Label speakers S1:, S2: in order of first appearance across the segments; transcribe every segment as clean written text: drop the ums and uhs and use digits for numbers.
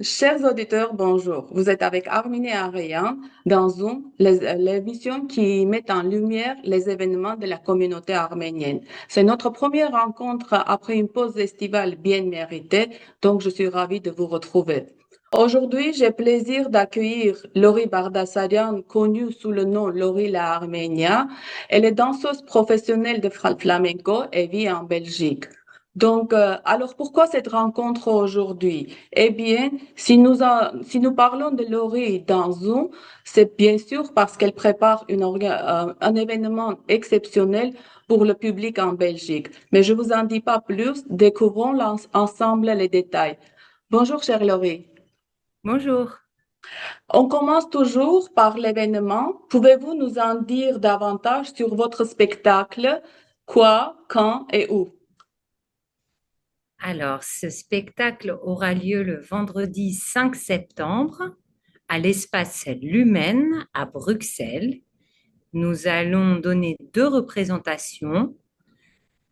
S1: Chers auditeurs, bonjour. Vous êtes avec Arminé Ariane dans Zoom, l'émission qui met en lumière les événements de la communauté arménienne. C'est notre première rencontre après une pause estivale bien méritée, donc je suis ravie de vous retrouver. Aujourd'hui, j'ai plaisir d'accueillir Lori Bardasarian, connue sous le nom Lori la Arménia. Elle est danseuse professionnelle de flamenco et vit en Belgique. Donc, alors pourquoi cette rencontre aujourd'hui? Eh bien, si nous parlons de Laurie dans Zoom, c'est bien sûr parce qu'elle prépare un événement exceptionnel pour le public en Belgique. Mais je vous en dis pas plus, découvrons ensemble les détails. Bonjour, chère Laurie.
S2: Bonjour.
S1: On commence toujours par l'événement. Pouvez-vous nous en dire davantage sur votre spectacle? Quoi, quand et où?
S2: Alors, ce spectacle aura lieu le vendredi 5 septembre à l'espace Lumen à Bruxelles. Nous allons donner deux représentations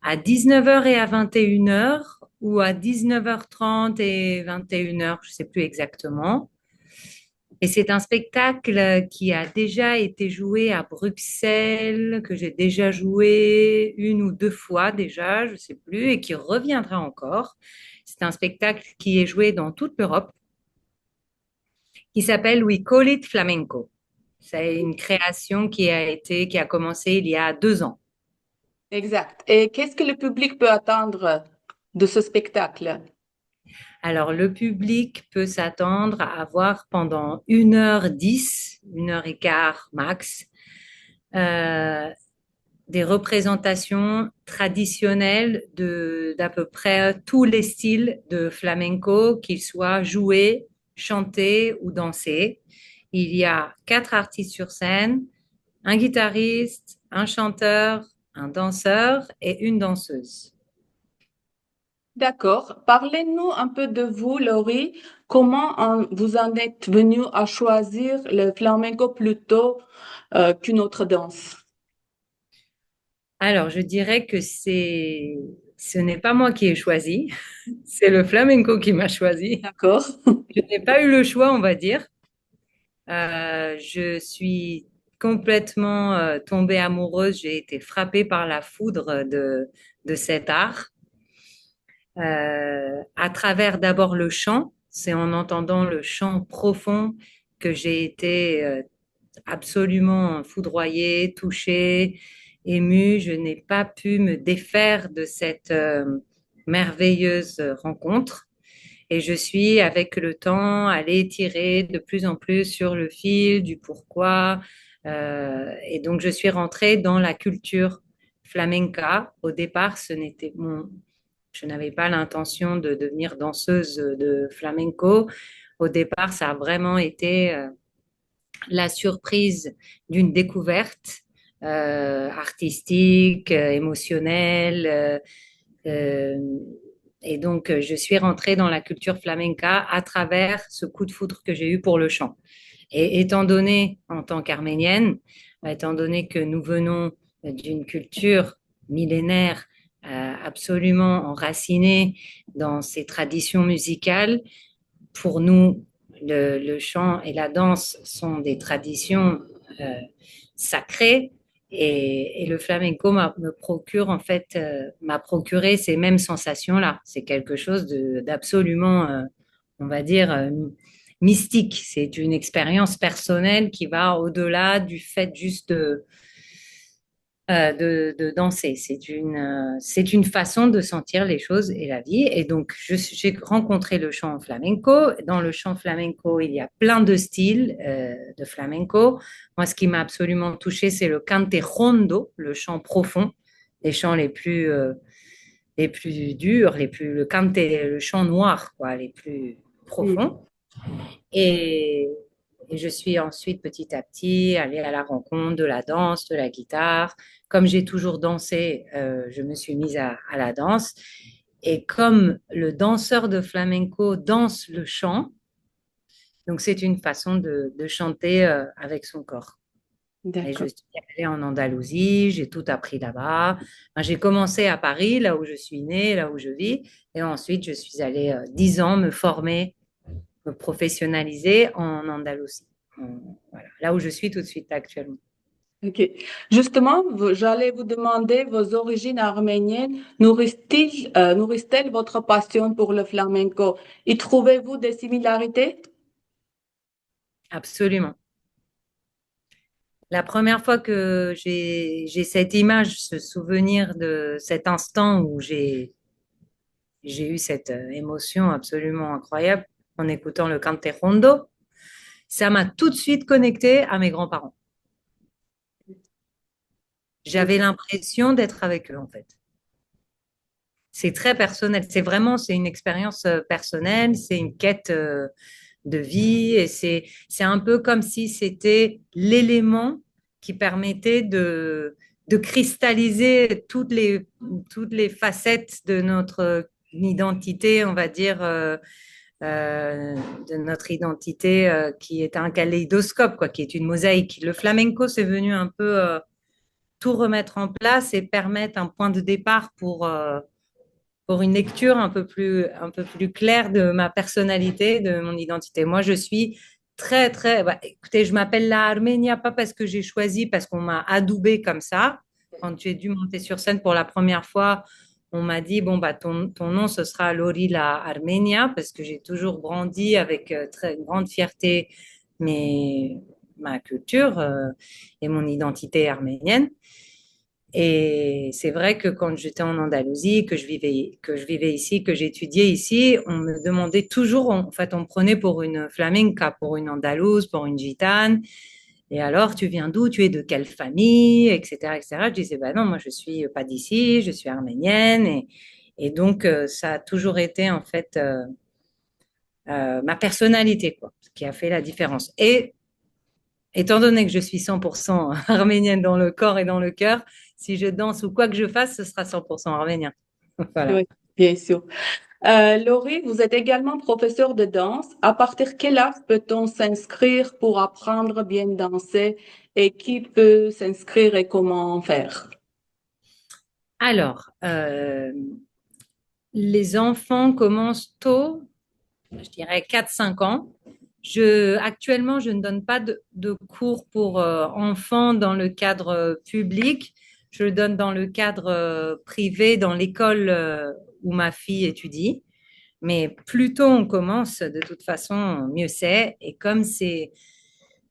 S2: à 19 heures et à 21 heures ou à 19h30 et 21 heures, je ne sais plus exactement. Et c'est un spectacle qui a déjà été joué à Bruxelles, que j'ai déjà joué une ou deux fois déjà, je ne sais plus, et qui reviendra encore. C'est un spectacle qui est joué dans toute l'Europe, qui s'appelle We Call It Flamenco. C'est une création qui a commencé il y a 2 ans.
S1: Exact. Et qu'est-ce que le public peut attendre de ce spectacle?
S2: Alors, le public peut s'attendre à avoir pendant 1h10, 1h15 max, euh, des représentations traditionnelles d'à peu près tous les styles de flamenco, qu'ils soient joués, chantés ou dansés. Il y a 4 artistes sur scène, un guitariste, un chanteur, un danseur et une danseuse.
S1: D'accord. Parlez-nous un peu de vous, Laurie. Comment vous en êtes venu à choisir le flamenco plutôt qu'une autre danse?
S2: Alors, je dirais que ce n'est pas moi qui ai choisi, c'est le flamenco qui m'a choisi.
S1: D'accord.
S2: Je n'ai pas eu le choix, on va dire. Je suis complètement tombée amoureuse. J'ai été frappée par la foudre de cet art. À travers d'abord le chant, c'est en entendant le chant profond que j'ai été absolument foudroyée, touchée, émue. Je n'ai pas pu me défaire de cette merveilleuse rencontre. Et je suis, avec le temps, allée tirer de plus en plus sur le fil du pourquoi. Et donc, je suis rentrée dans la culture flamenca. Au départ, je n'avais pas l'intention de devenir danseuse de flamenco. Au départ, ça a vraiment été la surprise d'une découverte artistique, émotionnelle. Euh, et donc, je suis rentrée dans la culture flamenca à travers ce coup de foudre que j'ai eu pour le chant. Et étant donné, en tant qu'arménienne, étant donné que nous venons d'une culture millénaire absolument enracinée dans ces traditions musicales, pour nous, le chant et la danse sont des traditions euh, sacrées et le flamenco me procure en fait m'a procuré ces mêmes sensations-là. C'est quelque chose d'absolument, on va dire, mystique. C'est une expérience personnelle qui va au-delà du fait juste de danser. C'est une façon de sentir les choses et la vie. Et donc, j'ai rencontré le chant flamenco. Dans le chant flamenco, il y a plein de styles de flamenco. Moi, ce qui m'a absolument touchée, c'est le cante rondo, le chant profond, les chants les plus durs, le cante, le chant noir, quoi, les plus
S1: Hmm.
S2: profonds. Et, et je suis ensuite petit à petit allée à la rencontre de la danse, de la guitare. Comme j'ai toujours dansé, je me suis mise à la danse. Et comme le danseur de flamenco danse le chant, donc c'est une façon de chanter avec son corps. Et je
S1: D'accord.
S2: suis allée en Andalousie, j'ai tout appris là-bas. Enfin, j'ai commencé à Paris, là où je suis née, là où je vis. Et ensuite, je suis allée 10 ans me former me professionnaliser en Andalousie. Voilà, là où je suis tout de suite actuellement.
S1: Ok. Justement, j'allais vous demander, vos origines arméniennes nourrissent-elles votre passion pour le flamenco? Y trouvez-vous des similarités?
S2: Absolument. La première fois que j'ai cette image, ce souvenir de cet instant où j'ai eu cette émotion absolument incroyable en écoutant le Cante Rondo, ça m'a tout de suite connecté à mes grands-parents. J'avais l'impression d'être avec eux, en fait. C'est très personnel. C'est une expérience personnelle, c'est une quête de vie et c'est un peu comme si c'était l'élément qui permettait de cristalliser toutes les facettes de notre identité, on va dire, de notre identité qui est un kaléidoscope, quoi, qui est une mosaïque. Le flamenco, c'est venu un peu tout remettre en place et permettre un point de départ pour une lecture un peu plus claire de ma personnalité, de mon identité. Moi, je suis très, très. Bah, écoutez, je m'appelle la Arménia, pas parce que j'ai choisi, parce qu'on m'a adoubé comme ça. Quand j'ai dû monter sur scène pour la première fois, on m'a dit bon, bah, ton nom, ce sera Lori la Arménia, parce que j'ai toujours grandi avec très grande fierté ma culture et mon identité arménienne. Et c'est vrai que quand j'étais en Andalousie, que je vivais ici, que j'étudiais ici, on me demandait toujours, en fait, on me prenait pour une flamenca, pour une andalouse, pour une gitane. Et alors, tu viens d'où? Tu es de quelle famille? Etc., etc. Je disais, bah non, moi, je suis pas d'ici, je suis arménienne. Et donc, ça a toujours été, en fait, ma personnalité, quoi, ce qui a fait la différence. Et étant donné que je suis 100% arménienne dans le corps et dans le cœur, si je danse ou quoi que je fasse, ce sera 100% arménien. Voilà.
S1: Oui, bien sûr. Laurie, vous êtes également professeur de danse. À partir de quel âge peut-on s'inscrire pour apprendre à bien danser et qui peut s'inscrire et comment faire?
S2: Alors, les enfants commencent tôt, je dirais 4 5 ans. Actuellement, je ne donne pas de cours pour enfants dans le cadre public. Je le donne dans le cadre privé, dans l'école où ma fille étudie. Mais plus tôt on commence, de toute façon, mieux c'est. Et comme c'est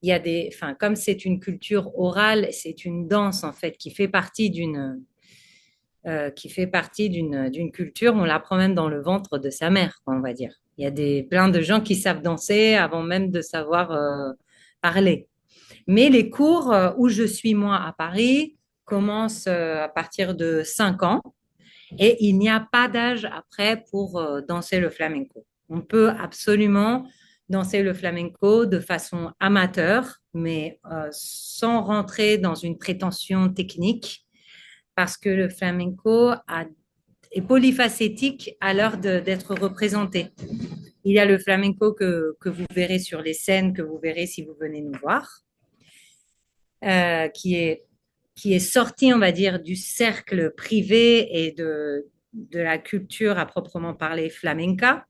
S2: une culture orale, c'est une danse en fait qui fait partie d'une culture. On l'apprend même dans le ventre de sa mère, on va dire. Il y a plein de gens qui savent danser avant même de savoir parler. Mais les cours où je suis moi à Paris commencent à partir de 5 ans. Et il n'y a pas d'âge après pour danser le flamenco. On peut absolument danser le flamenco de façon amateur, mais sans rentrer dans une prétention technique, parce que le flamenco est polyfacétique à l'heure d'être représenté. Il y a le flamenco que vous verrez sur les scènes, que vous verrez si vous venez nous voir, euh, qui est qui est sorti, on va dire, du cercle privé et de la culture à proprement parler flamenca,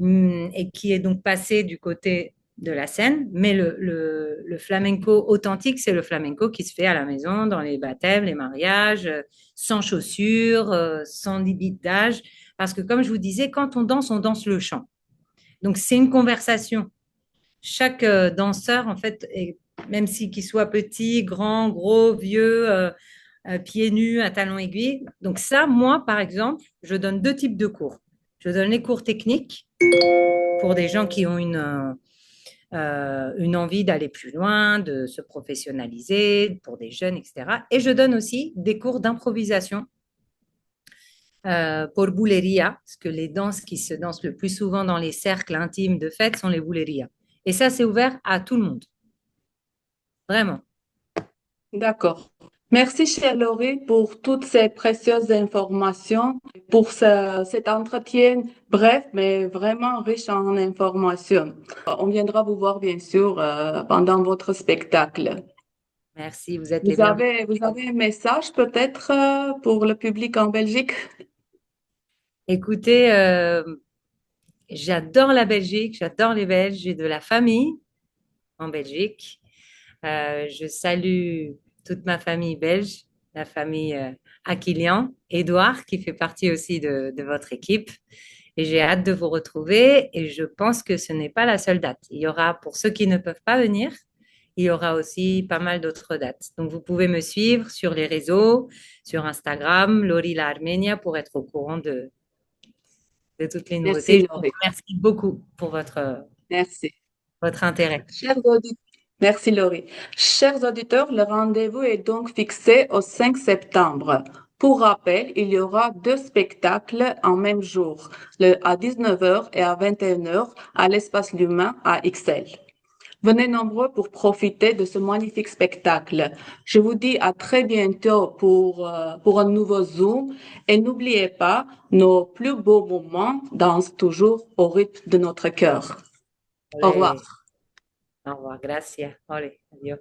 S2: et qui est donc passé du côté de la scène. Mais le flamenco authentique, c'est le flamenco qui se fait à la maison, dans les baptêmes, les mariages, sans chaussures, sans limite d'âge. Parce que, comme je vous disais, quand on danse le chant. Donc, c'est une conversation. Chaque danseur, en fait, même si qu'il soit petit, grand, gros, vieux, pieds nus, à talons aiguilles. Donc ça, moi, par exemple, je donne deux types de cours. Je donne les cours techniques pour des gens qui ont une envie d'aller plus loin, de se professionnaliser, pour des jeunes, etc. Et je donne aussi des cours d'improvisation pour bouleria, parce que les danses qui se dansent le plus souvent dans les cercles intimes de fête sont les bouleria. Et ça, c'est ouvert à tout le monde, vraiment.
S1: D'accord. Merci, chère Laurie, pour toutes ces précieuses informations, pour cet entretien bref, mais vraiment riche en informations. On viendra vous voir, bien sûr, pendant votre spectacle.
S2: Merci, vous êtes les bienvenus.
S1: Vous avez un message peut-être pour le public en Belgique?
S2: Écoutez, J'adore la Belgique, j'adore les Belges, j'ai de la famille en Belgique. Je salue toute ma famille belge, la famille Aquilian, Édouard, qui fait partie aussi de votre équipe. Et j'ai hâte de vous retrouver. Et je pense que ce n'est pas la seule date. Il y aura, pour ceux qui ne peuvent pas venir, il y aura aussi pas mal d'autres dates. Donc, vous pouvez me suivre sur les réseaux, sur Instagram, Lori la Armenia, pour être au courant de toutes les nouveautés.
S1: Merci,
S2: Je vous
S1: Laurie.
S2: remercie beaucoup pour
S1: Merci.
S2: votre intérêt.
S1: Chers auditeurs, merci, Laurie. Chers auditeurs, le rendez-vous est donc fixé au 5 septembre. Pour rappel, il y aura deux spectacles en même jour, à 19 heures et à 21 heures à l'Espace L'Humain à XL. Venez nombreux pour profiter de ce magnifique spectacle. Je vous dis à très bientôt pour un nouveau Zoom et n'oubliez pas, nos plus beaux moments dansent toujours au rythme de notre cœur. Au
S2: Allez,
S1: revoir.
S2: au revoir, gracias. Allez, adiós.